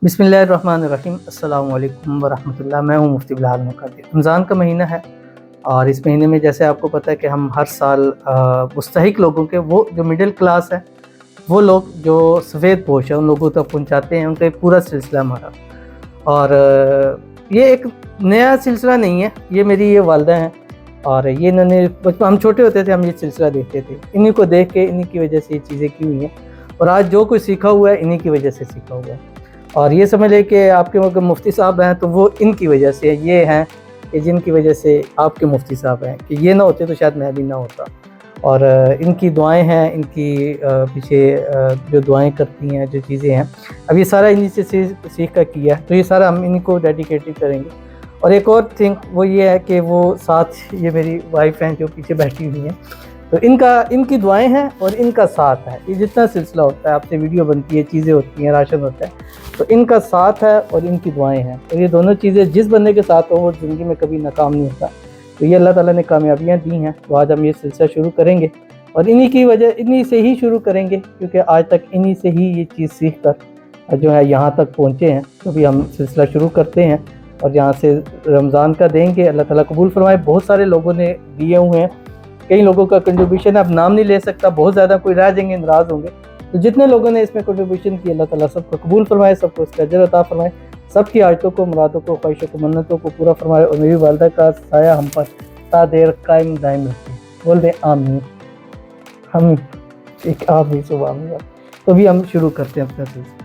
बिस्मिल्लाहिर्रहमानिर्रहीम अस्सलामु अलैकुम वरहमतुल्लाह। मैं हूँ मुफ्ती बिलाल मुक़द्दिर। रमज़ान का महीना है और इस महीने में जैसे आपको पता है कि हम हर साल मुस्तहिक लोगों के, वो जो मिडिल क्लास है, वो लोग जो सफ़ेद पोश है, उन लोगों तक पहुँचाते हैं। उनका एक पूरा सिलसिला हमारा, और ये एक नया सिलसिला नहीं है। ये मेरी ये वालिदा हैं और ये इन्होंने बचपन, हम छोटे होते थे, हम ये सिलसिला देखते थे। इन्हीं को देख के, इन्हीं की वजह से ये चीज़ें की हुई हैं और आज जो कुछ सीखा हुआ है इन्हीं की वजह से सीखा हुआ है। और ये समझ लें कि आपके अगर मुफ्ती साहब हैं तो वो इनकी वजह से ये हैं, कि जिनकी वजह से आपके मुफ्ती साहब हैं, कि ये ना होते तो शायद मैं भी ना होता। और इनकी दुआएं हैं, इनकी पीछे जो दुआएं करती हैं, जो चीज़ें हैं, अब ये सारा इन्हीं से सीख कर किया है, तो ये सारा हम इन्हीं को डेडिकेटेड करेंगे। और एक और थिंग वो ये है कि वो साथ ये मेरी वाइफ हैं जो पीछे बैठी हुई हैं, तो इनकी दुआएं हैं और इनका साथ है। ये जितना सिलसिला होता है, आपसे वीडियो बनती है, चीज़ें होती हैं, राशन होता है, तो इनका साथ है और इनकी दुआएं हैं। और ये दोनों चीज़ें जिस बंदे के साथ हो वो ज़िंदगी में कभी नाकाम नहीं होता। तो ये अल्लाह ताला ने कामयाबियाँ दी हैं, तो आज हम ये सिलसिला शुरू करेंगे और इन्हीं की वजह, इन्हीं से ही शुरू करेंगे, क्योंकि आज तक इन्हीं से ही ये चीज़ सीख कर जो है यहाँ तक पहुँचे हैं। तो भी हम सिलसिला शुरू करते हैं और यहाँ से रमज़ान का देंगे। अल्लाह ताला कबूल फरमाए। बहुत सारे लोगों ने दिए हुए हैं, कई लोगों का कंट्रीब्यूशन है, अब नाम नहीं ले सकता, बहुत ज़्यादा कोई रह जाएंगे, नाराज़ होंगे। तो जितने लोगों ने इसमें कंट्रीब्यूशन किया, अल्लाह ताला सबको कबूल फरमाए, सबको इसका अजर अता फरमाए, सबकी आयतों को, मुरादों को, ख्वाहिशों को, मन्नतों को पूरा फरमाए और मेरी वालिदा का साया हम पर ता देर कायम दायम रखे। बोल दें आमीन। हम एक आप भी सुबह में। तो भी हम शुरू करते हैं अपना सिलसिला।